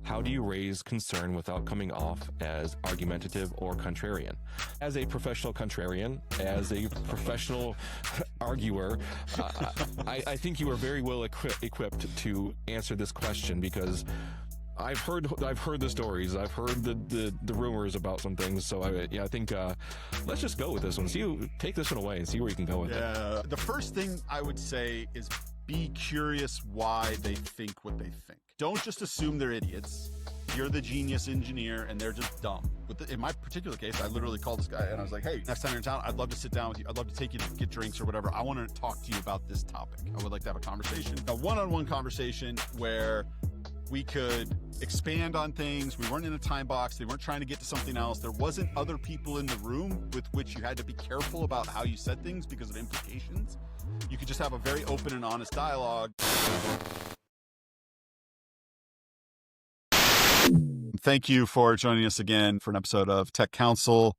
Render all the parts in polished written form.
How do you raise concern without coming off as argumentative or contrarian? As a professional contrarian, as a professional arguer, I think you are very well equipped to answer this question, because I've heard the stories, I've heard the rumors about some things. So I think let's just go with this one. Take this one away and see where you can go with it. The first thing I would say is be curious why they think what they think. Don't just assume they're idiots. You're the genius engineer and they're just dumb. In my particular case, I literally called this guy and I was like, hey, next time you're in town, I'd love to sit down with you. I'd love to take you to get drinks or whatever. I want to talk to you about this topic. I would like to have a conversation, a one-on-one conversation where we could expand on things. We weren't in a time box. They weren't trying to get to something else. There wasn't other people in the room with which you had to be careful about how you said things because of implications. You could just have a very open and honest dialogue. Thank you for joining us again for an episode of Tech Council.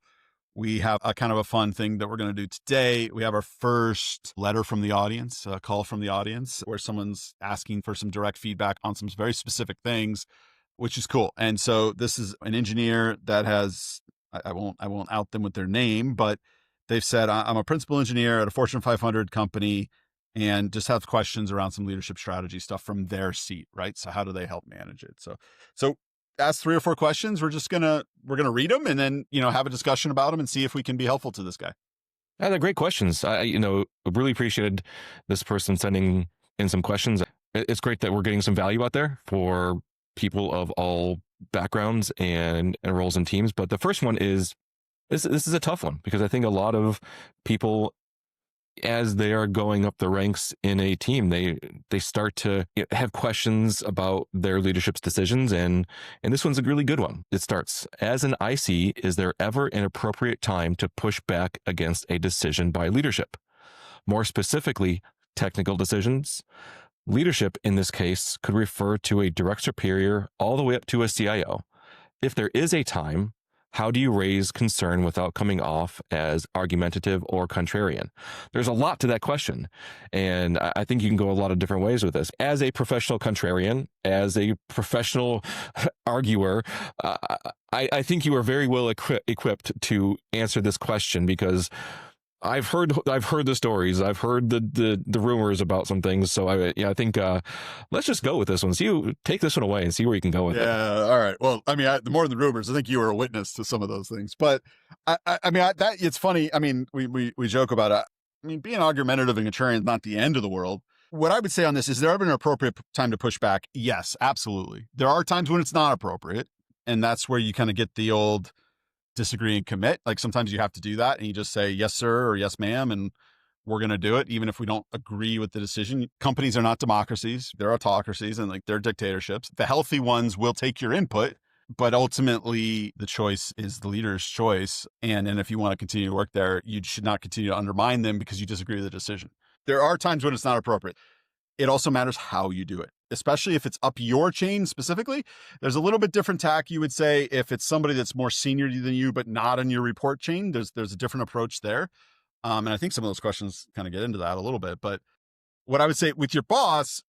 We have a kind of a fun thing that we're going to do today. We have our first letter from the audience, a call from the audience, where someone's asking for some direct feedback on some very specific things, which is cool. And so this is an engineer that has, I won't out them with their name, but they've said, I'm a principal engineer at a Fortune 500 company and just have questions around some leadership strategy stuff from their seat, right? So how do they help manage it? So ask 3 or 4 questions. We're gonna read them and then, have a discussion about them and see if we can be helpful to this guy. They're great questions. I really appreciated this person sending in some questions. It's great that we're getting some value out there for people of all backgrounds and roles and teams. But the first one is, this is a tough one, because I think a lot of people, as they are going up the ranks in a team, they start to have questions about their leadership's decisions. And this one's a really good one. It starts, as an IC, is there ever an appropriate time to push back against a decision by leadership? More specifically, technical decisions. Leadership in this case could refer to a direct superior all the way up to a CIO. If there is a time, how do you raise concern without coming off as argumentative or contrarian? There's a lot to that question, and I think you can go a lot of different ways with this. As a professional contrarian, as a professional arguer, I think you are very well equipped to answer this question, because I've heard the stories, I've heard the rumors about some things. So I think let's just go with this one. Take this one away and see where you can go with it. Yeah. All right. Well, the more than rumors, I think you were a witness to some of those things. But it's funny. We joke about it. Being argumentative and contrarian is not the end of the world. What I would say on this is, there ever an appropriate time to push back? Yes, absolutely. There are times when it's not appropriate, and that's where you kind of get the old disagree and commit. Like, sometimes you have to do that and you just say yes sir or yes ma'am, and we're going to do it even if we don't agree with the decision. Companies are not democracies, they're autocracies, and they're dictatorships. The healthy ones will take your input, but ultimately the choice is the leader's choice. And if you want to continue to work there, you should not continue to undermine them because you disagree with the decision. There are times when it's not appropriate. It also matters how you do it, especially if it's up your chain specifically. There's a little bit different tack, you would say, if it's somebody that's more senior than you, but not in your report chain. There's a different approach there. And I think some of those questions kind of get into that a little bit. But what I would say with your boss,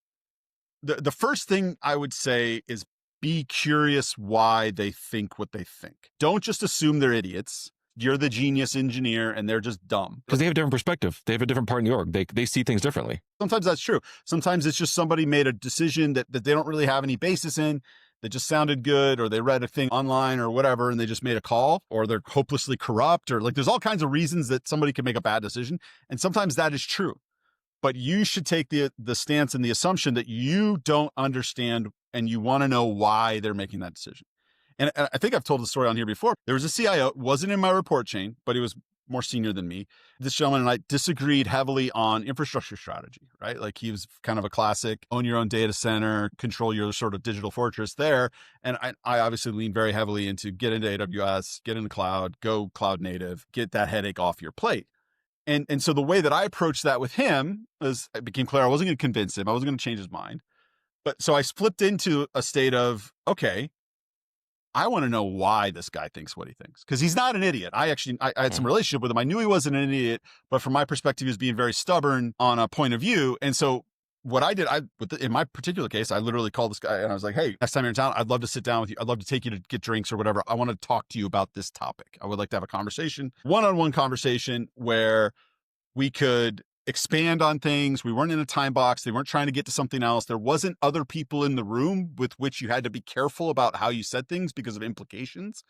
the first thing I would say is be curious why they think what they think. Don't just assume they're idiots. You're the genius engineer and they're just dumb. Because they have a different perspective. They have a different part in the org. They see things differently. Sometimes that's true. Sometimes it's just somebody made a decision that they don't really have any basis in, that just sounded good, or they read a thing online or whatever, and they just made a call, or they're hopelessly corrupt, or there's all kinds of reasons that somebody could make a bad decision. And sometimes that is true. But you should take the stance and the assumption that you don't understand and you want to know why they're making that decision. And I think I've told the story on here before. There was a CIO, wasn't in my report chain, but he was more senior than me. This gentleman and I disagreed heavily on infrastructure strategy, right? He was kind of a classic, own your own data center, control your sort of digital fortress there. And I obviously leaned very heavily into get into AWS, get into cloud, go cloud native, get that headache off your plate. And so the way that I approached that with him was, it became clear I wasn't going to convince him. I wasn't going to change his mind. But so I flipped into a state of, okay, I want to know why this guy thinks what he thinks, because he's not an idiot. I had some relationship with him. I knew he wasn't an idiot, but from my perspective, he was being very stubborn on a point of view. And so what I did, in my particular case, I literally called this guy and I was like, hey, next time you're in town, I'd love to sit down with you. I'd love to take you to get drinks or whatever. I want to talk to you about this topic. I would like to have a conversation, one-on-one conversation where we could expand on things. We weren't in a time box. They weren't trying to get to something else. There wasn't other people in the room with which you had to be careful about how you said things because of implications.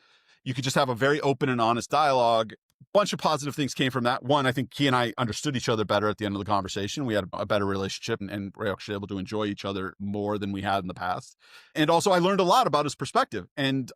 You could just have a very open and honest dialogue. Bunch of positive things came from that. One, I think he and I understood each other better at the end of the conversation. We had a better relationship and we're actually able to enjoy each other more than we had in the past. And also I learned a lot about his perspective, and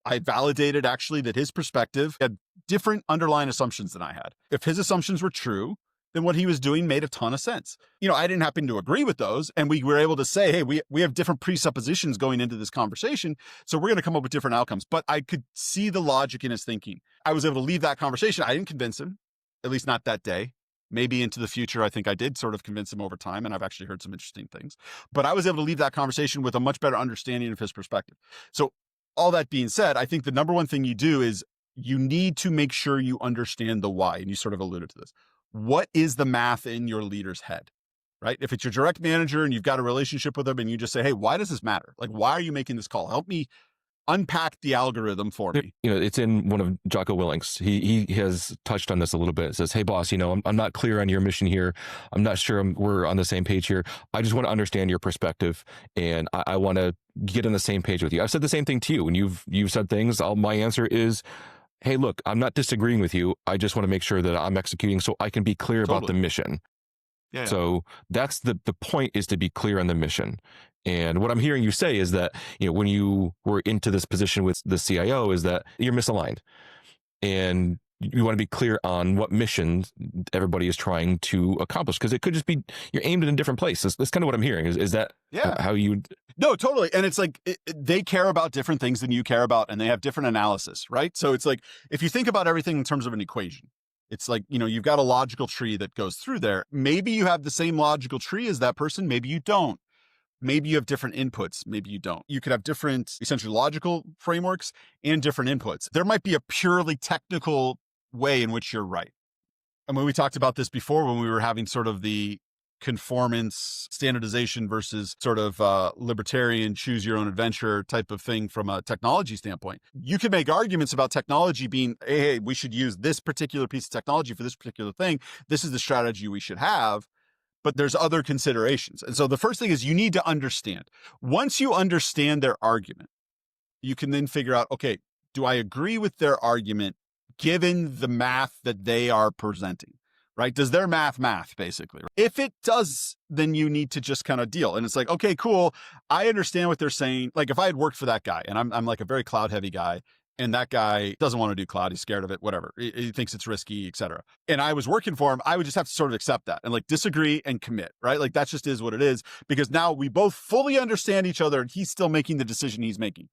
I validated actually that his perspective had different underlying assumptions than I had. If his assumptions were true, then what he was doing made a ton of sense. I didn't happen to agree with those. And we were able to say, hey, we have different presuppositions going into this conversation. So we're going to come up with different outcomes. But I could see the logic in his thinking. I was able to leave that conversation. I didn't convince him, at least not that day. Maybe into the future, I think I did sort of convince him over time. And I've actually heard some interesting things. But I was able to leave that conversation with a much better understanding of his perspective. So all that being said, I think the number one thing you do is you need to make sure you understand the why. And you sort of alluded to this. What is the math in your leader's head, right? If it's your direct manager and you've got a relationship with them and you just say, hey, why does this matter? Like, why are you making this call? Help me unpack the algorithm for me. It's in one of Jocko Willink's. He has touched on this a little bit. It says, hey, boss, I'm not clear on your mission here. I'm not sure we're on the same page here. I just want to understand your perspective, and I want to get on the same page with you. I've said the same thing to you. When you've said things, my answer is, hey, look, I'm not disagreeing with you. I just want to make sure that I'm executing so I can be clear about the mission. Yeah. So that's the point, is to be clear on the mission. And what I'm hearing you say is that, when you were into this position with the CIO, is that you're misaligned and you want to be clear on what mission everybody is trying to accomplish. Because it could just be you're aimed in a different place. That's kind of what I'm hearing. Is that how you... No, totally. And it's like they care about different things than you care about, and they have different analysis, right? So it's like, if you think about everything in terms of an equation, it's like, you've got a logical tree that goes through there. Maybe you have the same logical tree as that person. Maybe you don't. Maybe you have different inputs. Maybe you don't. You could have different, essentially logical frameworks and different inputs. There might be a purely technical way in which you're right. I mean, we talked about this before when we were having sort of the conformance standardization versus sort of libertarian choose your own adventure type of thing from a technology standpoint. You could make arguments about technology being, hey, we should use this particular piece of technology for this particular thing. This is the strategy we should have. But there's other considerations. And so the first thing is you need to understand. Once you understand their argument, you can then figure out, okay, do I agree with their argument given the math that they are presenting, right? Does their math basically? If it does, then you need to just kind of deal. And it's like, okay, cool. I understand what they're saying. Like if I had worked for that guy, and I'm like a very cloud heavy guy, and that guy doesn't want to do cloud, he's scared of it, whatever. He thinks it's risky, et cetera. And I was working for him, I would just have to sort of accept that and like disagree and commit, right? Like that just is what it is, because now we both fully understand each other and he's still making the decision he's making.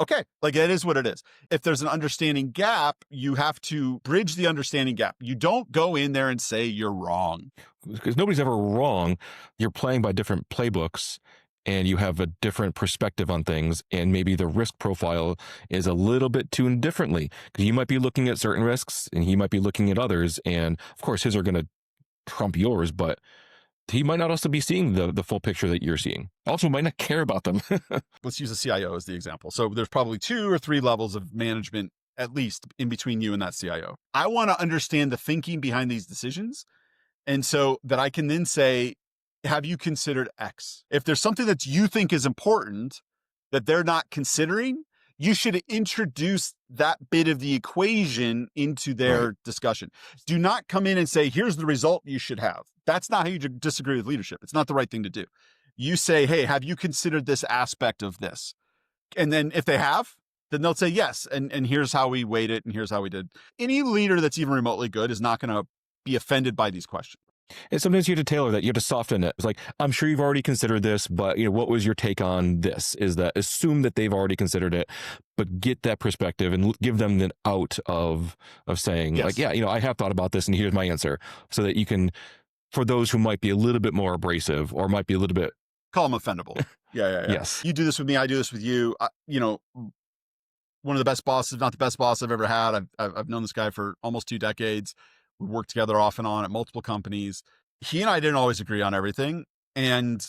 Okay, like it is what it is. If there's an understanding gap, you have to bridge the understanding gap. You don't go in there and say you're wrong. Because nobody's ever wrong. You're playing by different playbooks, and you have a different perspective on things, and maybe the risk profile is a little bit tuned differently, because you might be looking at certain risks and he might be looking at others, and of course his are going to trump yours, but he might not also be seeing the full picture that you're seeing. Also might not care about them. Let's use a CIO as the example. So there's probably 2 or 3 levels of management, at least, in between you and that CIO. I want to understand the thinking behind these decisions, and so that I can then say, have you considered X? If there's something that you think is important that they're not considering, you should introduce that bit of the equation into their discussion. Do not come in and say, here's the result you should have. That's not how you disagree with leadership. It's not the right thing to do. You say, hey, have you considered this aspect of this? And then if they have, then they'll say yes. And here's how we weighed it, and here's how we did. Any leader that's even remotely good is not going to be offended by these questions. And sometimes you have to tailor that. You have to soften it. It's like, I'm sure you've already considered this, but what was your take on this? Is that assume that they've already considered it, but get that perspective and give them the out of saying, yes, like, yeah, I have thought about this and here's my answer, so that you can, for those who might be a little bit more abrasive or might be a little bit, call them offendable. Yeah. Yes. You do this with me, I do this with you. One of the best bosses, not the best boss I've ever had. I've known this guy for almost 2 decades. We worked together off and on at multiple companies. He and I didn't always agree on everything. And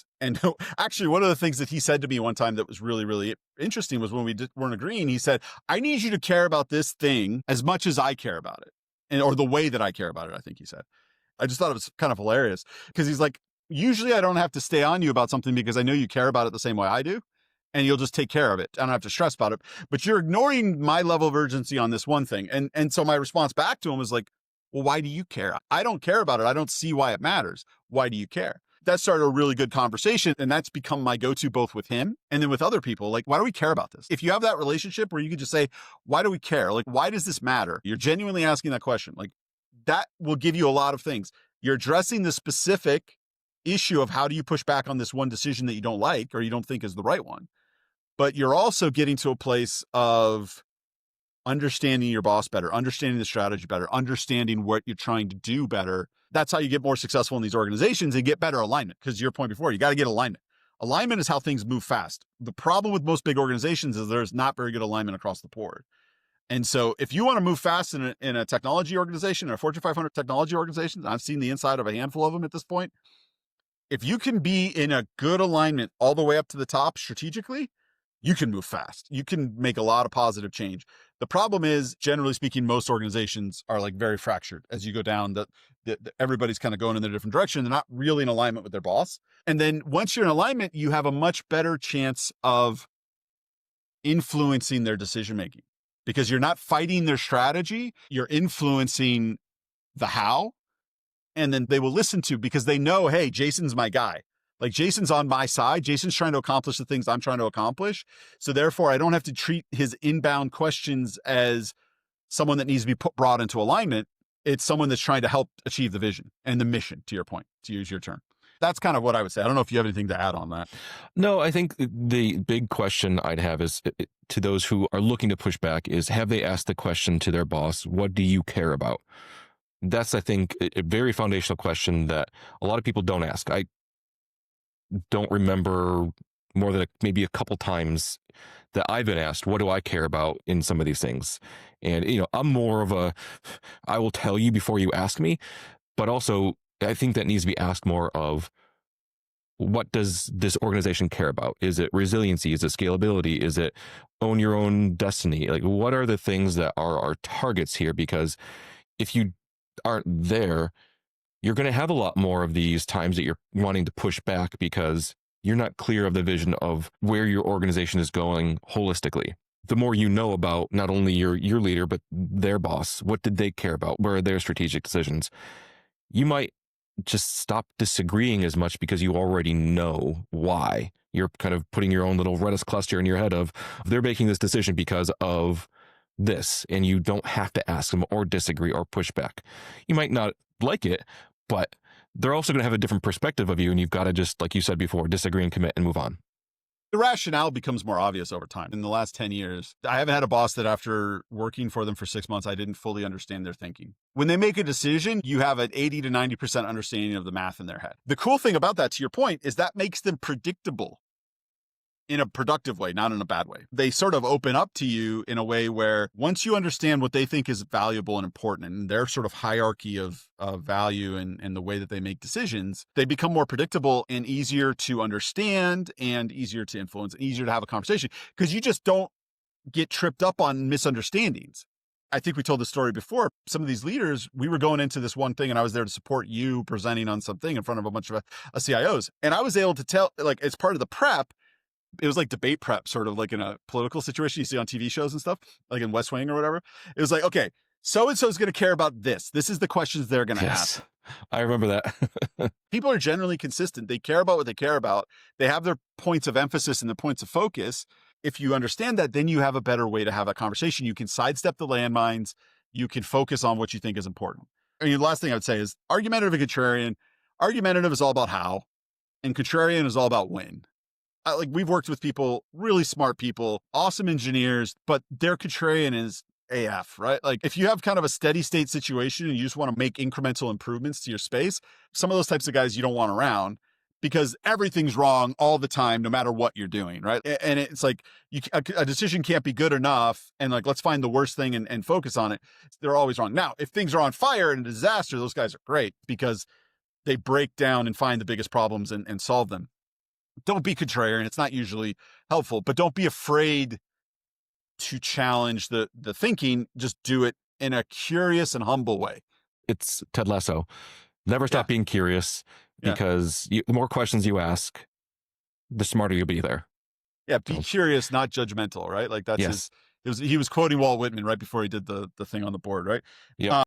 actually, one of the things that he said to me one time that was really, really interesting was when we weren't agreeing, he said, I need you to care about this thing as much as I care about it. And, or the way that I care about it, I think he said. I just thought it was kind of hilarious because he's like, usually I don't have to stay on you about something because I know you care about it the same way I do. And you'll just take care of it. I don't have to stress about it. But you're ignoring my level of urgency on this one thing. And so my response back to him was like, well, why do you care? I don't care about it. I don't see why it matters. Why do you care? That started a really good conversation. And that's become my go-to both with him and then with other people. Like, why do we care about this? If you have that relationship where you could just say, why do we care? Like, why does this matter? You're genuinely asking that question. Like, that will give you a lot of things. You're addressing the specific issue of how do you push back on this one decision that you don't like or you don't think is the right one. But you're also getting to a place of understanding your boss better, understanding the strategy better, understanding what you're trying to do better. That's how you get more successful in these organizations and get better alignment. Because your point before, you got to get alignment. Alignment is how things move fast. The problem with most big organizations is there's not very good alignment across the board. And so if you want to move fast in a technology organization or a Fortune 500 technology organization, I've seen the inside of a handful of them at this point. If you can be in a good alignment all the way up to the top strategically, you can move fast. You can make a lot of positive change. The problem is, generally speaking, most organizations are like very fractured. As you go down, everybody's kind of going in a different direction. They're not really in alignment with their boss. And then once you're in alignment, you have a much better chance of influencing their decision-making because you're not fighting their strategy. You're influencing the how. And then they will listen to because they know, hey, Jason's my guy. Like Jason's on my side. Jason's trying to accomplish the things I'm trying to accomplish. So therefore, I don't have to treat his inbound questions as someone that needs to be brought into alignment. It's someone that's trying to help achieve the vision and the mission, to your point, to use your term. That's kind of what I would say. I don't know if you have anything to add on that. No, I think the big question I'd have is to those who are looking to push back is, have they asked the question to their boss, what do you care about? That's, I think, a very foundational question that a lot of people don't ask. I don't remember more than maybe a couple times that I've been asked, what do I care about in some of these things? And, I'm more of I will tell you before you ask me, but also I think that needs to be asked more of, what does this organization care about? Is it resiliency? Is it scalability? Is it own your own destiny? Like, what are the things that are our targets here? Because if you aren't there, you're going to have a lot more of these times that you're wanting to push back because you're not clear of the vision of where your organization is going holistically. The more you know about not only your leader, but their boss, what did they care about? Where are their strategic decisions? You might just stop disagreeing as much because you already know why. You're kind of putting your own little Redis cluster in your head of, they're making this decision because of this, and you don't have to ask them or disagree or push back. You might not like it, but they're also going to have a different perspective of you, and you've got to just, like you said before, disagree and commit and move on. The rationale becomes more obvious over time. In the last 10 years, I haven't had a boss that after working for them for 6 months, I didn't fully understand their thinking. When they make a decision, you have an 80 to 90% understanding of the math in their head. The cool thing about that, to your point, is that makes them predictable in a productive way, not in a bad way. They sort of open up to you in a way where once you understand what they think is valuable and important and their sort of hierarchy of value and the way that they make decisions, they become more predictable and easier to understand and easier to influence and easier to have a conversation because you just don't get tripped up on misunderstandings. I think we told the story before. Some of these leaders, we were going into this one thing and I was there to support you presenting on something in front of a bunch of CIOs. And I was able to tell, like, as part of the prep, it was like debate prep, sort of like in a political situation you see on TV shows and stuff, like in West Wing or whatever. It was like, okay, so-and-so is going to care about this. This is the questions they're going to ask. I remember that. People are generally consistent. They care about what they care about. They have their points of emphasis and their points of focus. If you understand that, then you have a better way to have that conversation. You can sidestep the landmines. You can focus on what you think is important. I mean, the last thing I would say is argumentative and contrarian. Argumentative is all about how, and contrarian is all about when. Like, we've worked with people, really smart people, awesome engineers, but their contrarian is AF, right? Like, if you have kind of a steady state situation and you just want to make incremental improvements to your space, some of those types of guys you don't want around because everything's wrong all the time, no matter what you're doing, right? And it's like a decision can't be good enough. And like, let's find the worst thing and focus on it. They're always wrong. Now, if things are on fire and a disaster, those guys are great because they break down and find the biggest problems and solve them. Don't be contrarian. It's not usually helpful, but don't be afraid to challenge the thinking. Just do it in a curious and humble way. It's Ted Lasso. Never stop being curious, because the more questions you ask, the smarter you'll be there. Yeah, be curious, not judgmental, right? Like that's he was quoting Walt Whitman right before he did the thing on the board, right? Yeah.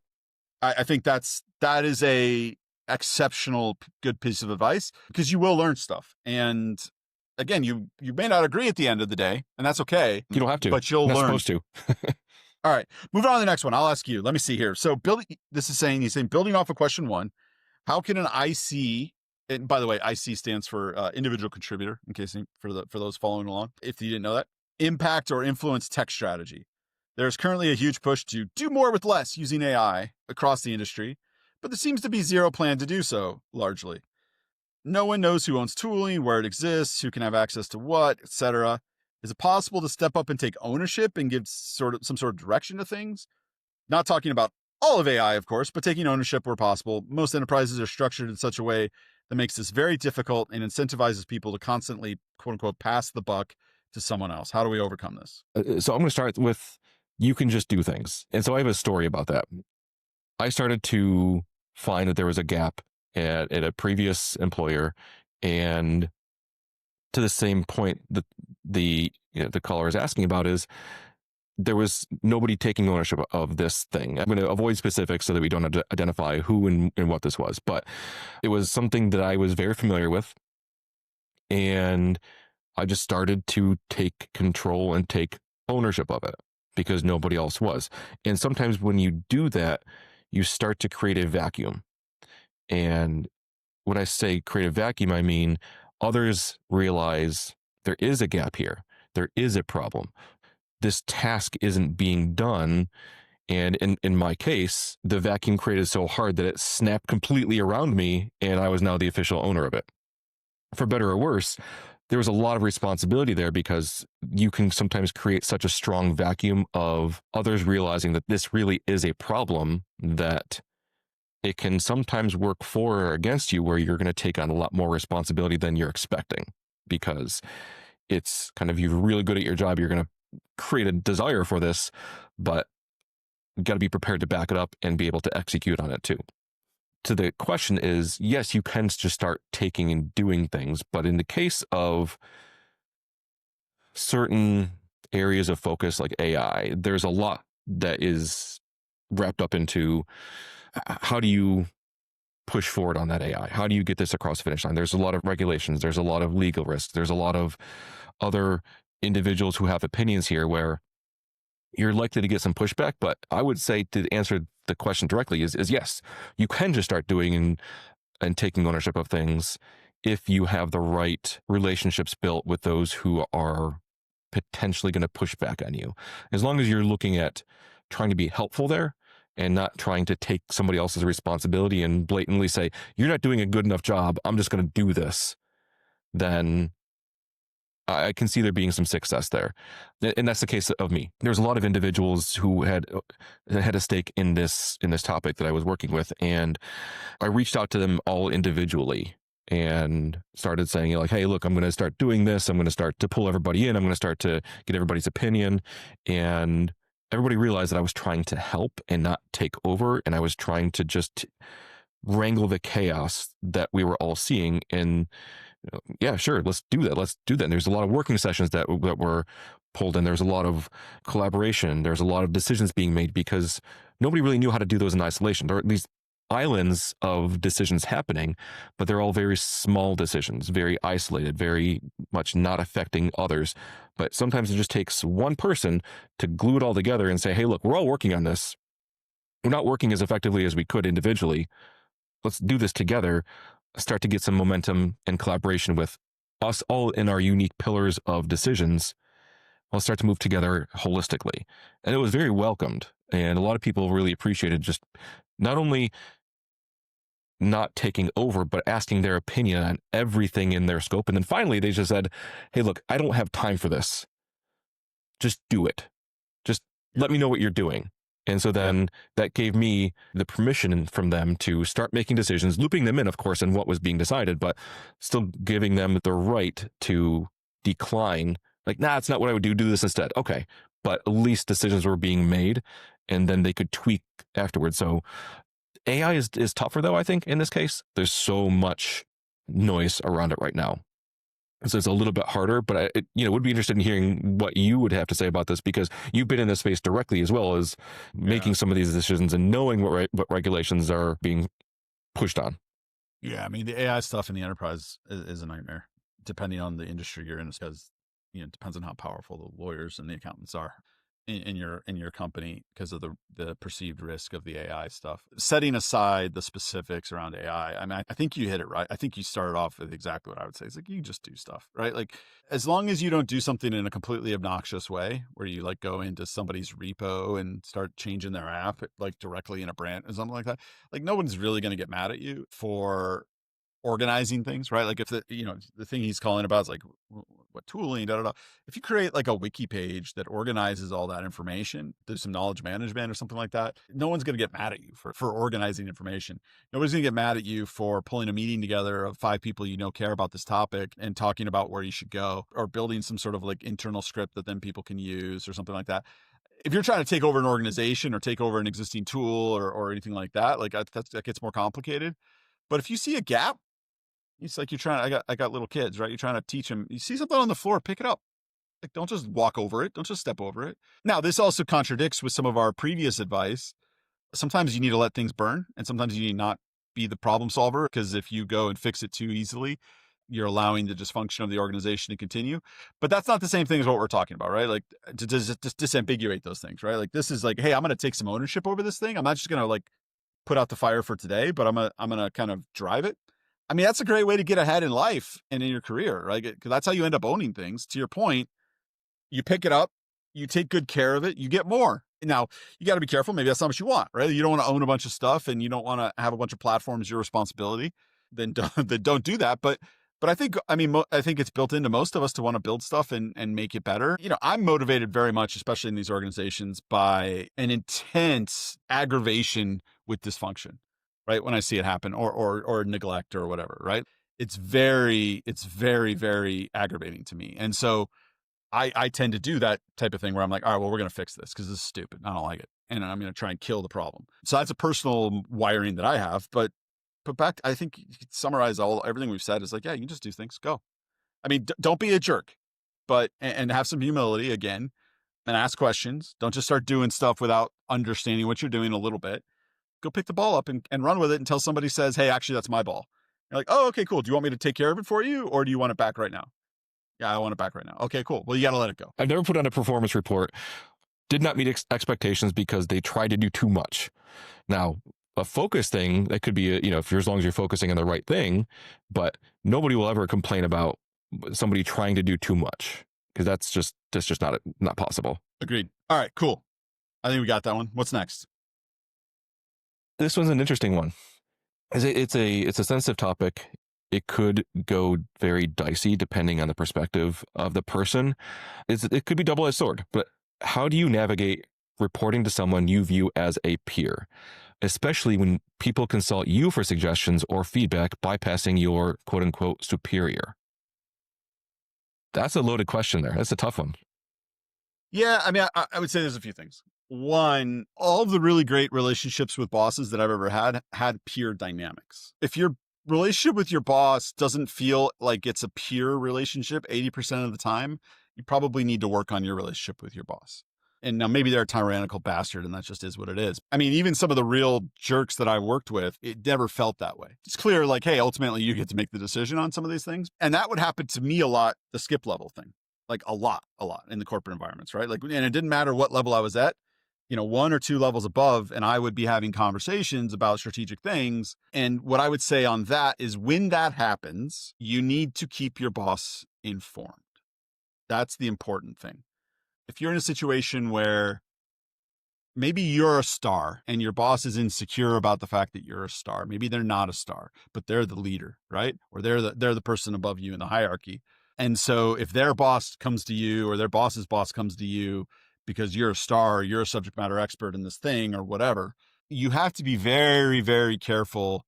I think that is a exceptional good piece of advice, because you will learn stuff. And again, you may not agree at the end of the day, and that's okay. You don't have to, but you'll learn. Not supposed to. All right, moving on to the next one. I'll ask you. Let me see here. So he's saying building off of question 1, how can an IC, and by the way, IC stands for individual contributor, in case for those following along, if you didn't know that, impact or influence tech strategy? There's currently a huge push to do more with less using AI across the industry, but there seems to be zero plan to do so, largely. No one knows who owns tooling, where it exists, who can have access to what, etc. Is it possible to step up and take ownership and give some sort of direction to things? Not talking about all of AI, of course, but taking ownership where possible. Most enterprises are structured in such a way that makes this very difficult and incentivizes people to constantly, quote unquote, pass the buck to someone else. How do we overcome this? So I'm going to start with, you can just do things. And so I have a story about that. I started to find that there was a gap at a previous employer, and to the same point that the caller is asking about, is there was nobody taking ownership of this thing. I'm going to avoid specifics so that we don't identify who and what this was, but it was something that I was very familiar with, and I just started to take control and take ownership of it because nobody else was. And sometimes when you do that, you start to create a vacuum. And when I say create a vacuum, I mean others realize there is a gap here. There is a problem. This task isn't being done. And in my case, the vacuum created so hard that it snapped completely around me, and I was now the official owner of it. For better or worse, there was a lot of responsibility there, because you can sometimes create such a strong vacuum of others realizing that this really is a problem, that it can sometimes work for or against you, where you're going to take on a lot more responsibility than you're expecting, because it's kind of, you're really good at your job. You're going to create a desire for this, but you got to be prepared to back it up and be able to execute on it too. So the question is, yes, you can just start taking and doing things, but in the case of certain areas of focus like AI, there's a lot that is wrapped up into how do you push forward on that AI? How do you get this across the finish line? There's a lot of regulations. There's a lot of legal risks. There's a lot of other individuals who have opinions here where you're likely to get some pushback. But I would say, to answer the question directly, is yes, you can just start doing and taking ownership of things if you have the right relationships built with those who are potentially going to push back on you. As long as you're looking at trying to be helpful there and not trying to take somebody else's responsibility and blatantly say, you're not doing a good enough job, I'm just going to do this, then I can see there being some success there. And that's the case of me. There's a lot of individuals who had a stake in this topic that I was working with, and I reached out to them all individually and started saying, like, hey, look, I'm going to start doing this. I'm going to start to pull everybody in. I'm going to start to get everybody's opinion. And everybody realized that I was trying to help and not take over. And I was trying to just wrangle the chaos that we were all seeing. And yeah, sure, let's do that. Let's do that. And there's a lot of working sessions that were pulled in. There's a lot of collaboration. There's a lot of decisions being made because nobody really knew how to do those in isolation. There are these islands of decisions happening, but they're all very small decisions, very isolated, very much not affecting others. But sometimes it just takes one person to glue it all together and say, hey, look, we're all working on this. We're not working as effectively as we could individually. Let's do this together. Start to get some momentum and collaboration with us all in our unique pillars of decisions. We'll start to move together holistically. And it was very welcomed. And a lot of people really appreciated just not only not taking over, but asking their opinion on everything in their scope. And then finally, they just said, hey, look, I don't have time for this. Just do it. Just let me know what you're doing. And so then that gave me the permission from them to start making decisions, looping them in, of course, in what was being decided, but still giving them the right to decline. Like, nah, it's not what I would do. Do this instead. Okay. But at least decisions were being made and then they could tweak afterwards. So AI is tougher, though, I think, in this case. There's so much noise around it right now. So it's a little bit harder, but would be interested in hearing what you would have to say about this because you've been in this space directly as well as making some of these decisions and knowing what regulations are being pushed on. Yeah, I mean, the AI stuff in the enterprise is a nightmare, depending on the industry you're in, because it depends on how powerful the lawyers and the accountants are in your company because of the perceived risk of the AI stuff. Setting aside the specifics around AI, I mean, I think you hit it right. I think you started off with exactly what I would say. It's like you just do stuff, right? Like as long as you don't do something in a completely obnoxious way where you like go into somebody's repo and start changing their app like directly in a brand or something like that, like no one's really going to get mad at you for organizing things, right? Like if the thing he's calling about is like what tooling, da da da. If you create like a wiki page that organizes all that information, there's some knowledge management or something like that, no one's going to get mad at you for organizing information. Nobody's going to get mad at you for pulling a meeting together of 5 people care about this topic and talking about where you should go or building some sort of like internal script that then people can use or something like that. If you're trying to take over an organization or take over an existing tool or anything like that, like that gets more complicated. But if you see a gap, it's like you're trying. I got little kids, right? You're trying to teach them. You see something on the floor, pick it up. Like don't just walk over it. Don't just step over it. Now, this also contradicts with some of our previous advice. Sometimes you need to let things burn, and sometimes you need not be the problem solver because if you go and fix it too easily, you're allowing the dysfunction of the organization to continue. But that's not the same thing as what we're talking about, right? Like to just disambiguate those things, right? Like this is like, hey, I'm going to take some ownership over this thing. I'm not just going to like put out the fire for today, but I'm gonna kind of drive it. I mean, that's a great way to get ahead in life and in your career, right? Because that's how you end up owning things. To your point, you pick it up, you take good care of it, you get more. Now, you got to be careful. Maybe that's not what you want, right? You don't want to own a bunch of stuff and you don't want to have a bunch of platforms your responsibility. Then don't do that. But I think, I think it's built into most of us to want to build stuff and make it better. I'm motivated very much, especially in these organizations, by an intense aggravation with dysfunction, right? When I see it happen or neglect or whatever, right? It's very, very aggravating to me. And so I tend to do that type of thing where I'm like, all right, well, we're going to fix this because this is stupid. I don't like it. And I'm going to try and kill the problem. So that's a personal wiring that I have. But back, I think you could summarize everything we've said is like, yeah, you can just do things. Go. I mean, don't be a jerk, but, and have some humility again and ask questions. Don't just start doing stuff without understanding what you're doing a little bit. Go pick the ball up and run with it until somebody says, hey, actually, that's my ball. You're like, oh, okay, cool. Do you want me to take care of it for you? Or do you want it back right now? Yeah, I want it back right now. Okay, cool. Well, you got to let it go. I've never put on a performance report. Did not meet expectations because they tried to do too much. Now, a focus thing, that could be, if you're, as long as you're focusing on the right thing, but nobody will ever complain about somebody trying to do too much because that's just not possible. Agreed. All right, cool. I think we got that one. What's next? This one's an interesting one. It's a sensitive topic. It could go very dicey depending on the perspective of the person. It could be double-edged sword, but how do you navigate reporting to someone you view as a peer, especially when people consult you for suggestions or feedback bypassing your quote-unquote superior? That's a loaded question there. That's a tough one. Yeah, I mean, I would say there's a few things. One, all of the really great relationships with bosses that I've ever had peer dynamics. If your relationship with your boss doesn't feel like it's a peer relationship 80% of the time, you probably need to work on your relationship with your boss. And now maybe they're a tyrannical bastard and that just is what it is. I mean, even some of the real jerks that I worked with, it never felt that way. It's clear like, hey, ultimately you get to make the decision on some of these things. And that would happen to me a lot, the skip level thing, like a lot in the corporate environments, right? Like, and it didn't matter what level I was at, 1 or 2 levels above, and I would be having conversations about strategic things. And what I would say on that is when that happens, you need to keep your boss informed. That's the important thing. If you're in a situation where maybe you're a star and your boss is insecure about the fact that you're a star, maybe they're not a star, but they're the leader, right? Or they're the person above you in the hierarchy. And so if their boss comes to you or their boss's boss comes to you because you're a star, or you're a subject matter expert in this thing or whatever. You have to be very, very careful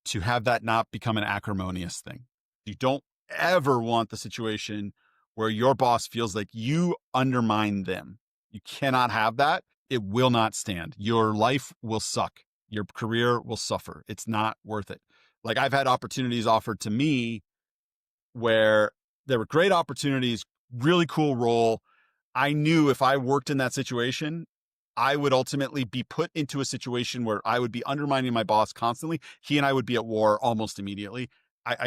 to have that not become an acrimonious thing. You don't ever want the situation where your boss feels like you undermine them. You cannot have that. It will not stand. Your life will suck. Your career will suffer. It's not worth it. Like, I've had opportunities offered to me where there were great opportunities, really cool role. I knew if I worked in that situation, I would ultimately be put into a situation where I would be undermining my boss constantly. He and I would be at war almost immediately.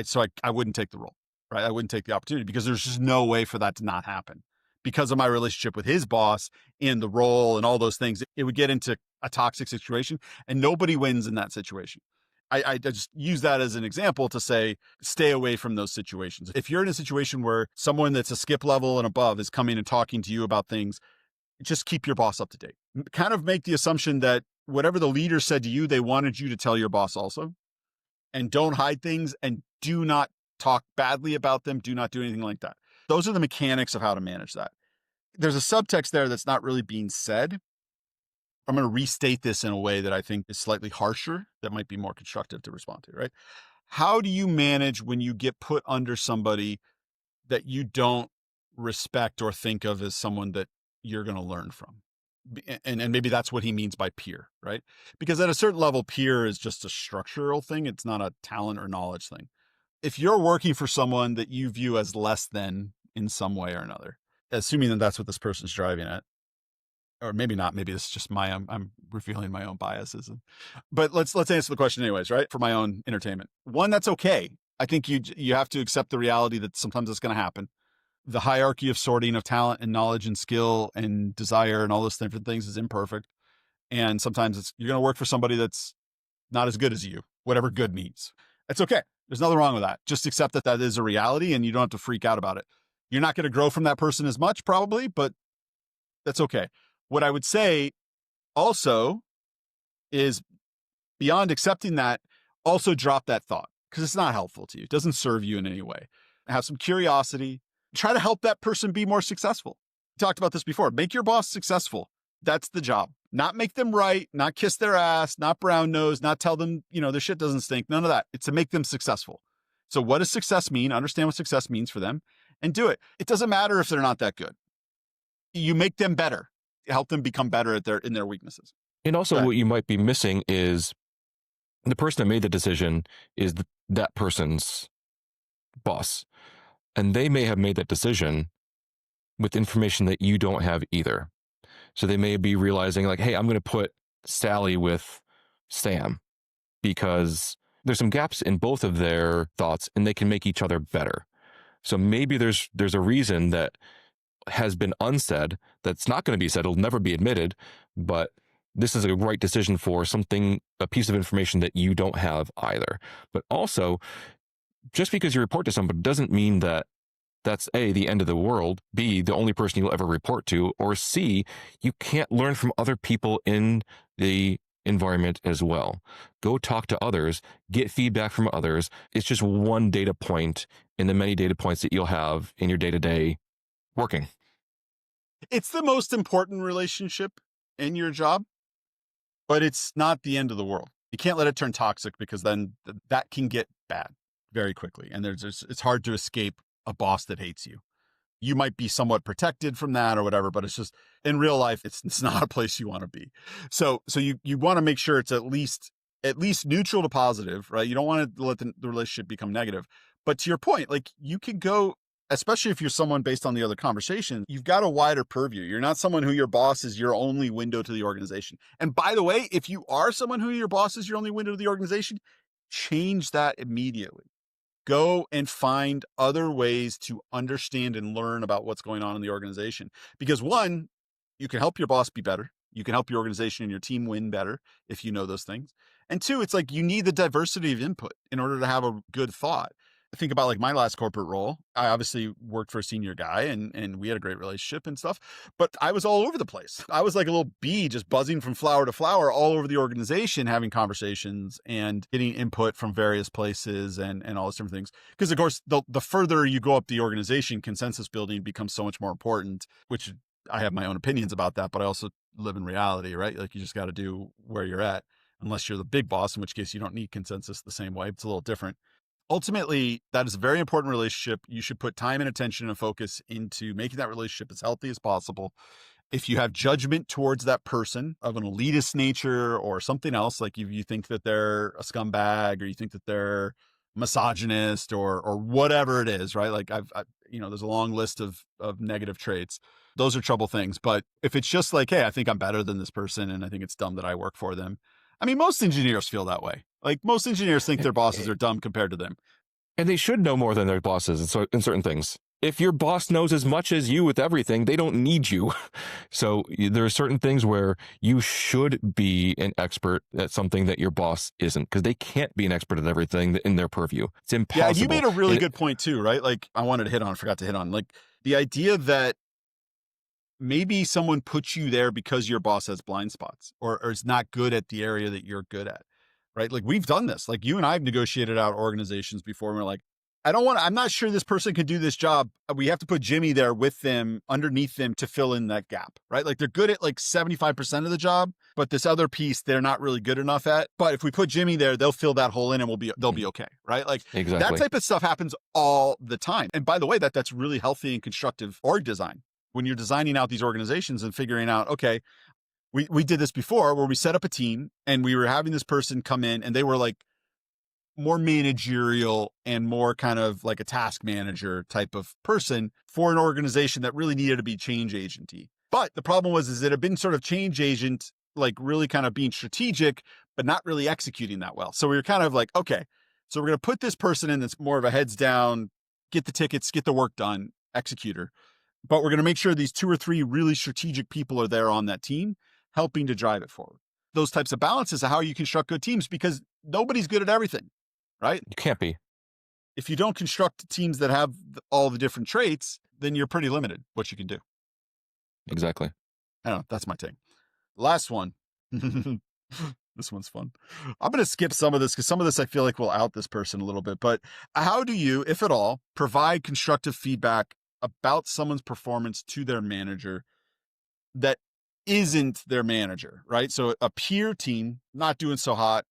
So I wouldn't take the role, right? I wouldn't take the opportunity because there's just no way for that to not happen because of my relationship with his boss and the role and all those things. It would get into a toxic situation, and nobody wins in that situation. I just use that as an example to say, stay away from those situations. If you're in a situation where someone that's a skip level and above is coming and talking to you about things, just keep your boss up to date. Kind of make the assumption that whatever the leader said to you, they wanted you to tell your boss also. And don't hide things, and do not talk badly about them. Do not do anything like that. Those are the mechanics of how to manage that. There's a subtext there that's not really being said. I'm going to restate this in a way that I think is slightly harsher, that might be more constructive to respond to, right? How do you manage when you get put under somebody that you don't respect or think of as someone that you're going to learn from? And maybe that's what he means by peer, right? Because at a certain level, peer is just a structural thing. It's not a talent or knowledge thing. If you're working for someone that you view as less than in some way or another, assuming that that's what this person's driving at, or maybe not, maybe it's just I'm revealing my own biases. But let's answer the question anyways, right? For my own entertainment. One, that's okay. I think you have to accept the reality that sometimes it's going to happen. The hierarchy of sorting of talent and knowledge and skill and desire and all those different things is imperfect. And sometimes you're going to work for somebody that's not as good as you, whatever good means. It's okay. There's nothing wrong with that. Just accept that that is a reality, and you don't have to freak out about it. You're not going to grow from that person as much probably, but that's okay. What I would say also is, beyond accepting that, also drop that thought, because it's not helpful to you. It doesn't serve you in any way. Have some curiosity. Try to help that person be more successful. We talked about this before. Make your boss successful. That's the job. Not make them right, not kiss their ass, not brown nose, not tell them, their shit doesn't stink. None of that. It's to make them successful. So what does success mean? Understand what success means for them and do it. It doesn't matter if they're not that good. You make them better. Help them become better in their weaknesses. And also what you might be missing is the person that made the decision is that person's boss. And they may have made that decision with information that you don't have either. So they may be realizing like, hey, I'm going to put Sally with Sam because there's some gaps in both of their thoughts and they can make each other better. So maybe there's a reason that has been unsaid that's not going to be said. It'll never be admitted, but this is a right decision for a piece of information that you don't have either. But also, just because you report to somebody doesn't mean that that's A, the end of the world, B, the only person you'll ever report to, or C, you can't learn from other people in the environment as well. Go talk to others, get feedback from others. It's just one data point in the many data points that you'll have in your day-to-day working. It's the most important relationship in your job, but it's not the end of the world. You can't let it turn toxic, because then that can get bad very quickly. And it's hard to escape a boss that hates you. You might be somewhat protected from that or whatever, but it's just, in real life, it's not a place you want to be. So you want to make sure it's at least neutral to positive, right? You don't want to let the relationship become negative. But to your point, like, you could go, especially if you're someone based on the other conversation, you've got a wider purview. You're not someone who your boss is your only window to the organization. And by the way, if you are someone who your boss is your only window to the organization, change that immediately. Go and find other ways to understand and learn about what's going on in the organization. Because one, you can help your boss be better. You can help your organization and your team win better if you know those things. And two, it's like you need the diversity of input in order to have a good thought. Think about like my last corporate role. I obviously worked for a senior guy and we had a great relationship and stuff, but I was all over the place. I was like a little bee just buzzing from flower to flower all over the organization, having conversations and getting input from various places and all those different things. Because of course, the further you go up the organization, consensus building becomes so much more important, which I have my own opinions about that, but I also live in reality, right? Like you just got to do where you're at, unless you're the big boss, in which case you don't need consensus the same way. It's a little different. Ultimately, that is a very important relationship. You should put time and attention and focus into making that relationship as healthy as possible. If you have judgment towards that person of an elitist nature or something else, like if you think that they're a scumbag or you think that they're misogynist or whatever it is, right? Like there's a long list of negative traits. Those are trouble things. But if it's just like, hey, I think I'm better than this person and I think it's dumb that I work for them. I mean, most engineers feel that way. Like most engineers think their bosses are dumb compared to them. And they should know more than their bosses in certain things. If your boss knows as much as you with everything, they don't need you. So there are certain things where you should be an expert at something that your boss isn't, because they can't be an expert at everything in their purview. It's impossible. Yeah, and you made a really good point too, right? Like I forgot to hit on, like the idea that maybe someone puts you there because your boss has blind spots or is not good at the area that you're good at, right? Like we've done this. Like you and I have negotiated out organizations before, and we're like, I'm not sure this person can do this job. We have to put Jimmy there with them, underneath them, to fill in that gap, right? Like they're good at like 75% of the job, but this other piece they're not really good enough at. But if we put Jimmy there, they'll fill that hole in and they'll be okay, right? Like exactly. That type of stuff happens all the time. And by the way, that's really healthy and constructive org design. When you're designing out these organizations and figuring out, okay, we did this before where we set up a team and we were having this person come in and they were like more managerial and more kind of like a task manager type of person for an organization that really needed to be change agenty. But the problem is it had been sort of change agent, like really kind of being strategic, but not really executing that well. So we were kind of like, okay, so we're going to put this person in that's more of a heads down, get the tickets, get the work done, executor. But we're going to make sure these 2 or 3 really strategic people are there on that team, helping to drive it forward. Those types of balances are how you construct good teams, because nobody's good at everything, right? You can't be. If you don't construct teams that have all the different traits, then you're pretty limited what you can do. Exactly. I don't know. That's my take. Last one. This one's fun. I'm going to skip some of this because some of this I feel like will out this person a little bit. But how do you, if at all, provide constructive feedback about someone's performance to their manager that isn't their manager, right? So a peer team not doing so hot.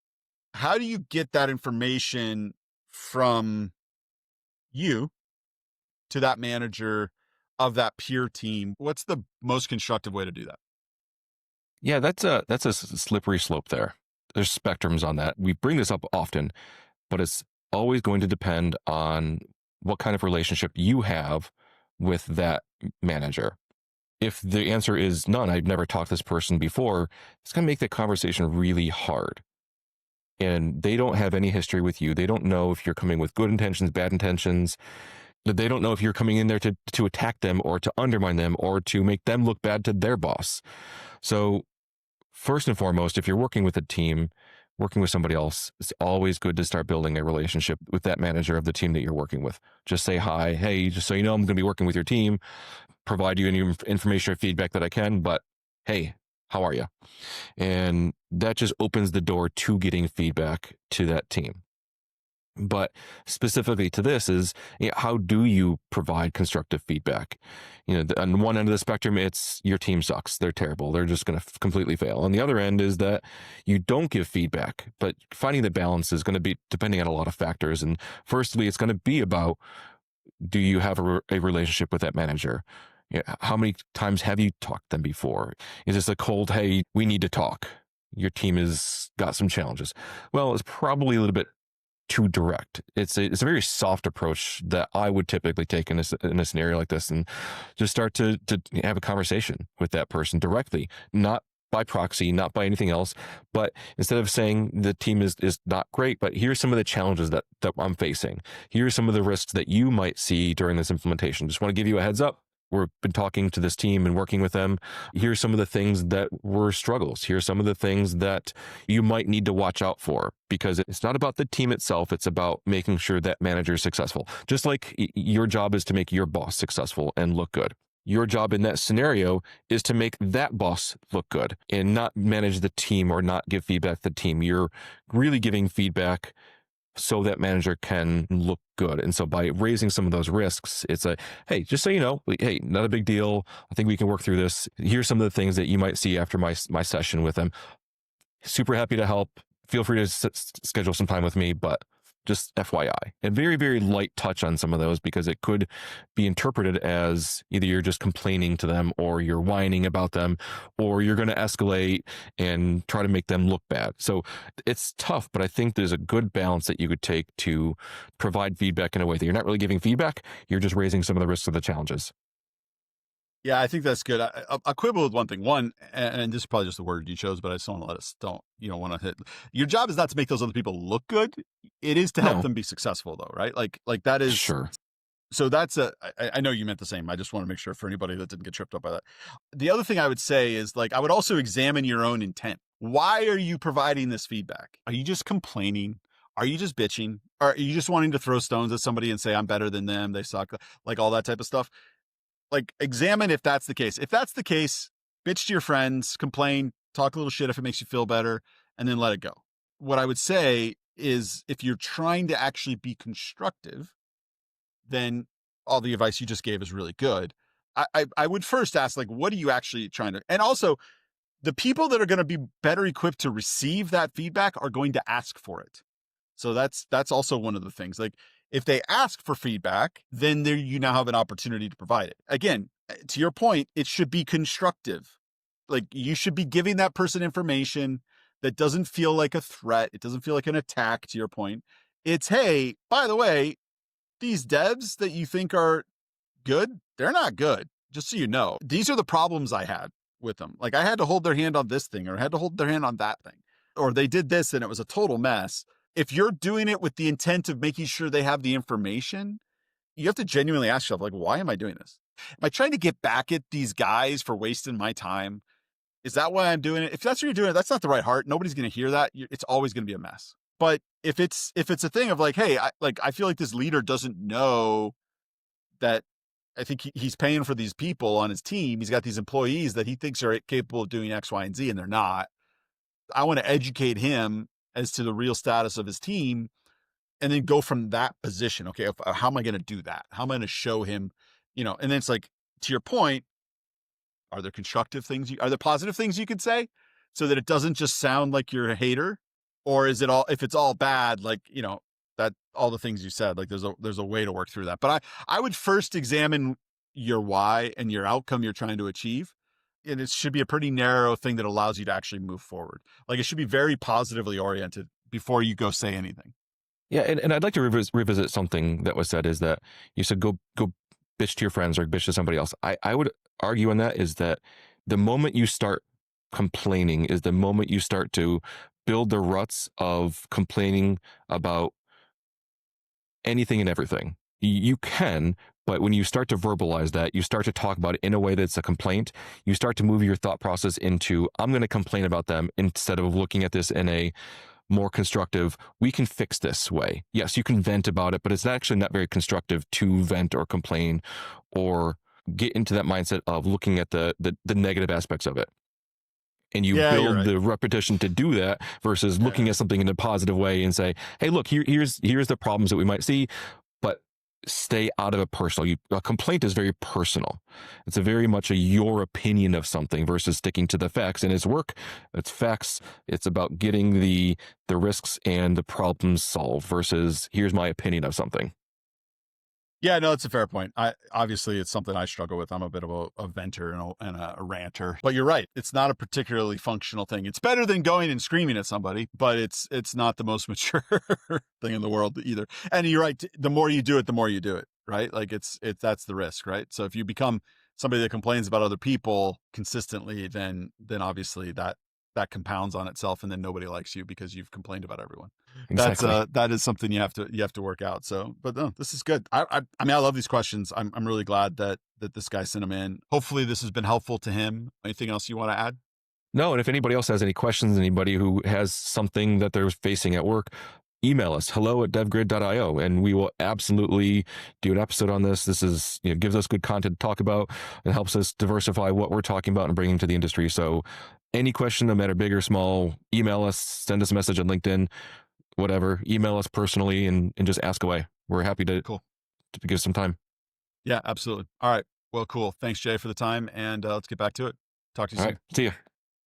How do you get that information from you to that manager of that peer team? What's the most constructive way to do that? Yeah, that's a slippery slope there. There's spectrums on that. We bring this up often, but it's always going to depend on what kind of relationship you have with that manager. If the answer is none, I've never talked to this person before, it's going to make the conversation really hard. And they don't have any history with you. They don't know if you're coming with good intentions, bad intentions. They don't know if you're coming in there to attack them or to undermine them or to make them look bad to their boss. So first and foremost, if you're working with a team, working with somebody else, it's always good to start building a relationship with that manager of the team that you're working with. Just say hi. Hey, just so you know, I'm going to be working with your team, provide you any information or feedback that I can, but hey, how are you? And that just opens the door to getting feedback to that team. But specifically to this is, how do you provide constructive feedback? On one end of the spectrum, it's your team sucks. They're terrible. They're just going to completely fail. On the other end is that you don't give feedback, but finding the balance is going to be depending on a lot of factors. And firstly, it's going to be about, do you have a relationship with that manager? How many times have you talked to them before? Is this a cold, hey, we need to talk? Your team has got some challenges. Well, it's probably a little bit too direct. It's a very soft approach that I would typically take in a scenario like this, and just start to have a conversation with that person directly, not by proxy, not by anything else. But instead of saying the team is not great, but here's some of the challenges that I'm facing. Here's some of the risks that you might see during this implementation. Just want to give you a heads up. We've been talking to this team and working with them. Here's some of the things that were struggles. Here's some of the things that you might need to watch out for, because it's not about the team itself. It's about making sure that manager is successful. Just like your job is to make your boss successful and look good. Your job in that scenario is to make that boss look good and not manage the team or not give feedback to the team. You're really giving feedback so that manager can look good. And so by raising some of those risks, it's a, hey, just so you know, hey, not a big deal. I think we can work through this. Here's some of the things that you might see after my session with them. Super happy to help. Feel free to schedule some time with me, but just FYI. And very, very light touch on some of those, because it could be interpreted as either you're just complaining to them, or you're whining about them, or you're going to escalate and try to make them look bad. So it's tough, but I think there's a good balance that you could take to provide feedback in a way that you're not really giving feedback, you're just raising some of the risks of the challenges. Yeah, I think that's good. I'll quibble with one thing. One, and this is probably just the word you chose, but I just don't want to let us want to hit. Your job is not to make those other people look good. It is to help No. them be successful, though, right? Like that is Sure. So that's I know you meant the same. I just want to make sure for anybody that didn't get tripped up by that. The other thing I would say is, like, I would also examine your own intent. Why are you providing this feedback? Are you just complaining? Are you just bitching? Are you just wanting to throw stones at somebody and say, I'm better than them, they suck, like all that type of stuff? Like, examine if that's the case. If that's the case, bitch to your friends, complain, talk a little shit if it makes you feel better, and then let it go. What I would say is, if you're trying to actually be constructive, then all the advice you just gave is really good. I would first ask, like, what are you actually trying to, and also the people that are going to be better equipped to receive that feedback are going to ask for it. So that's also one of the things. Like, if they ask for feedback, then there you now have an opportunity to provide it. Again, to your point, it should be constructive. Like, you should be giving that person information that doesn't feel like a threat. It doesn't feel like an attack, to your point. It's, hey, by the way, these devs that you think are good, they're not good. Just so you know, these are the problems I had with them. Like, I had to hold their hand on this thing, or I had to hold their hand on that thing, or they did this and it was a total mess. If you're doing it with the intent of making sure they have the information, you have to genuinely ask yourself, like, why am I doing this? Am I trying to get back at these guys for wasting my time? Is that why I'm doing it? If that's what you're doing, that's not the right heart. Nobody's going to hear that. It's always going to be a mess. But if it's a thing of, like, hey, I feel like this leader doesn't know that I think he's paying for these people on his team. He's got these employees that he thinks are capable of doing X, Y, and Z, and they're not. I want to educate him as to the real status of his team, and then go from that position. Okay, how am I going to do that? How am I going to show him, and then it's like, to your point, are there constructive things? Are there positive things you could say, so that it doesn't just sound like you're a hater? Or is it all, if it's all bad, like, that all the things you said, like, there's a way to work through that. But I would first examine your why and your outcome you're trying to achieve. And it should be a pretty narrow thing that allows you to actually move forward. Like, it should be very positively oriented before you go say anything. Yeah, and I'd like to revisit something that was said, is that you said go bitch to your friends or bitch to somebody else. I would argue on that is that the moment you start complaining is the moment you start to build the ruts of complaining about anything and everything. You can, but when you start to verbalize that, you start to talk about it in a way that's a complaint, you start to move your thought process into, I'm going to complain about them, instead of looking at this in a more constructive, we can fix this way. Yes, you can vent about it, but it's actually not very constructive to vent or complain or get into that mindset of looking at the negative aspects of it. And you build the repetition to do that, versus looking at something in a positive way and say, hey, look, here's the problems that we might see, but stay out of it personal. A complaint is very personal. It's a very much your opinion of something versus sticking to the facts. And it's work, it's facts. It's about getting the risks and the problems solved versus here's my opinion of something. Yeah, no, it's a fair point. Obviously it's something I struggle with. I'm a bit of a venter and a ranter, but you're right. It's not a particularly functional thing. It's better than going and screaming at somebody, but it's not the most mature thing in the world either. And you're right. The more you do it, the more you do it, right? Like, that's the risk, right? So if you become somebody that complains about other people consistently, then obviously that compounds on itself, and then nobody likes you because you've complained about everyone. Exactly. That is something you have to work out. So, but no, this is good. I mean, I love these questions. I'm really glad that this guy sent them in. Hopefully this has been helpful to him. Anything else you want to add? No, and if anybody else has any questions, anybody who has something that they're facing at work, email us, hello@devgrid.io, and we will absolutely do an episode on this. This is, gives us good content to talk about. It helps us diversify what we're talking about and bringing to the industry. So any question, no matter big or small, email us, send us a message on LinkedIn. whatever, email us personally and just ask away. We're happy to Cool. to give some time. Yeah, absolutely. All right. Well, cool. Thanks, Jay, for the time, and let's get back to it. Talk to you All soon. right. See you.